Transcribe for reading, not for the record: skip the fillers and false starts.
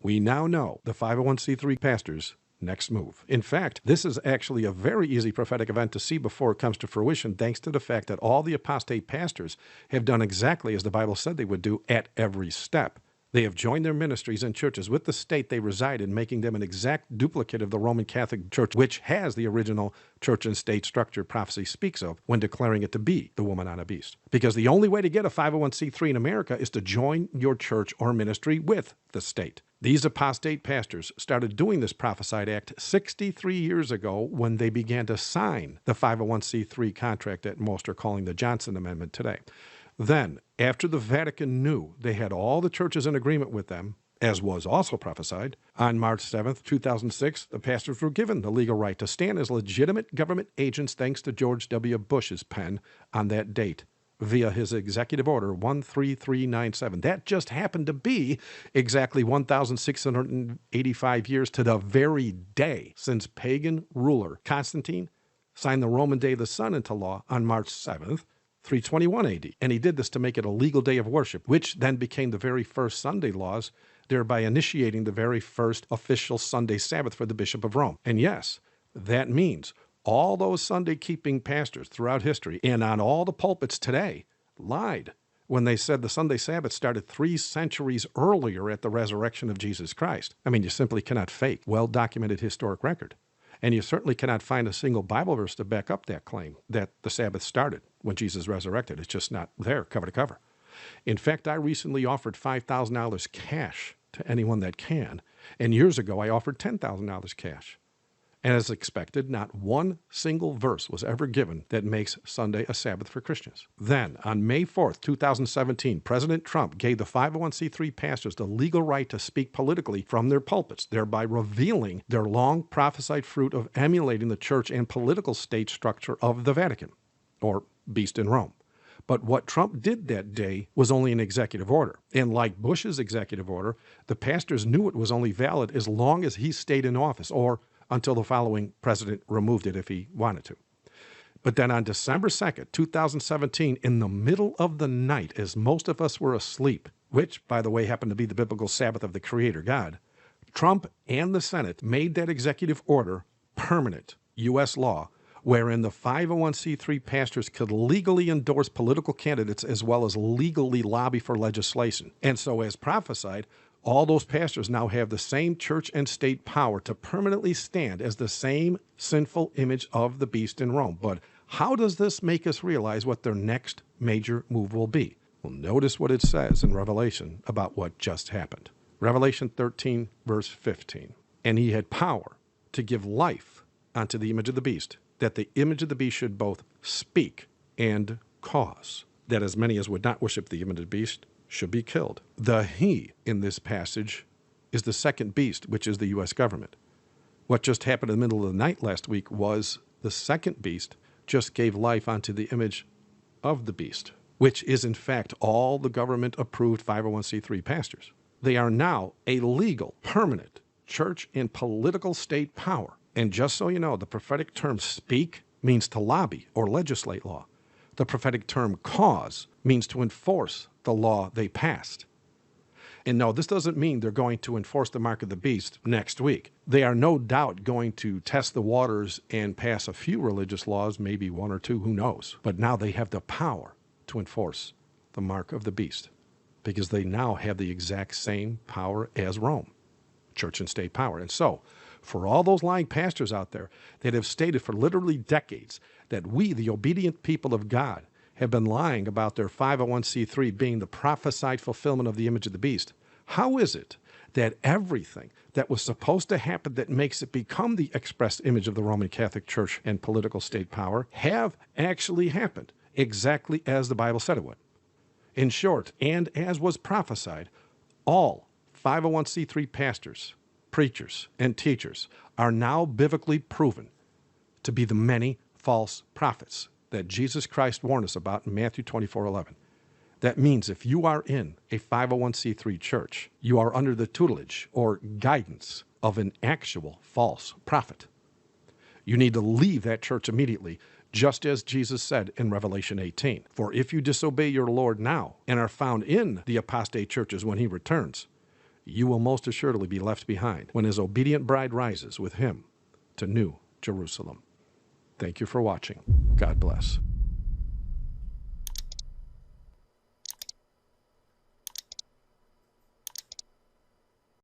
We now know the 501c3 pastors' next move. In fact, this is actually a very easy prophetic event to see before it comes to fruition, thanks to the fact that all the apostate pastors have done exactly as the Bible said they would do at every step. They have joined their ministries and churches with the state they reside in, making them an exact duplicate of the Roman Catholic Church, which has the original church and state structure prophecy speaks of when declaring it to be the woman on a beast. Because the only way to get a 501c3 in America is to join your church or ministry with the state. These apostate pastors started doing this prophesied act 63 years ago when they began to sign the 501c3 contract that most are calling the Johnson Amendment today. Then, after the Vatican knew they had all the churches in agreement with them, as was also prophesied, on March 7th, 2006, the pastors were given the legal right to stand as legitimate government agents thanks to George W. Bush's pen on that date via his executive order 13397. That just happened to be exactly 1,685 years to the very day since pagan ruler Constantine signed the Roman Day of the Sun into law on March 7th, 321 AD. And he did this to make it a legal day of worship, which then became the very first Sunday laws, thereby initiating the very first official Sunday Sabbath for the Bishop of Rome. And yes, that means all those Sunday-keeping pastors throughout history and on all the pulpits today lied when they said the Sunday Sabbath started 3 centuries earlier at the resurrection of Jesus Christ. I mean, you simply cannot fake well-documented historic record. And you certainly cannot find a single Bible verse to back up that claim that the Sabbath started when Jesus resurrected. It's just not there cover to cover. In fact, I recently offered $5,000 cash to anyone that can, and years ago I offered $10,000 cash. And as expected, not one single verse was ever given that makes Sunday a Sabbath for Christians. Then, on May 4th, 2017, President Trump gave the 501c3 pastors the legal right to speak politically from their pulpits, thereby revealing their long prophesied fruit of emulating the church and political state structure of the Vatican, or beast in Rome. But what Trump did that day was only an executive order. And like Bush's executive order, the pastors knew it was only valid as long as he stayed in office, or until the following president removed it if he wanted to. But then on December 2nd, 2017, in the middle of the night, as most of us were asleep, which, by the way, happened to be the biblical Sabbath of the Creator God, Trump and the Senate made that executive order permanent U.S. law, wherein the 501c3 pastors could legally endorse political candidates as well as legally lobby for legislation. And so, as prophesied, all those pastors now have the same church and state power to permanently stand as the same sinful image of the beast in Rome. But how does this make us realize what their next major move will be? Well, notice what it says in Revelation about what just happened. Revelation 13, verse 15. And he had power to give life unto the image of the beast, that the image of the beast should both speak and cause, that as many as would not worship the image of the beast should be killed. The he in this passage is the second beast, which is the U.S. government. What just happened in the middle of the night last week was the second beast just gave life onto the image of the beast, which is in fact all the government-approved 501c3 pastors. They are now a legal, permanent church and political state power. And just so you know, the prophetic term speak means to lobby or legislate law. The prophetic term cause means to enforce the law they passed. And no, this doesn't mean they're going to enforce the mark of the beast next week. They are no doubt going to test the waters and pass a few religious laws, maybe 1 or 2, who knows. But now they have the power to enforce the mark of the beast because they now have the exact same power as Rome, church and state power. And so, for all those lying pastors out there that have stated for literally decades that we, the obedient people of God, have been lying about their 501c3 being the prophesied fulfillment of the image of the beast, how is it that everything that was supposed to happen that makes it become the express image of the Roman Catholic Church and political state power have actually happened exactly as the Bible said it would? In short, and as was prophesied, all 501c3 pastors, preachers, and teachers are now biblically proven to be the many false prophets that Jesus Christ warned us about in Matthew 24:11. That means if you are in a 501c3 church, you are under the tutelage or guidance of an actual false prophet. You need to leave that church immediately, just as Jesus said in Revelation 18. For if you disobey your Lord now and are found in the apostate churches when he returns, you will most assuredly be left behind when his obedient bride rises with him to New Jerusalem. Thank you for watching. God bless.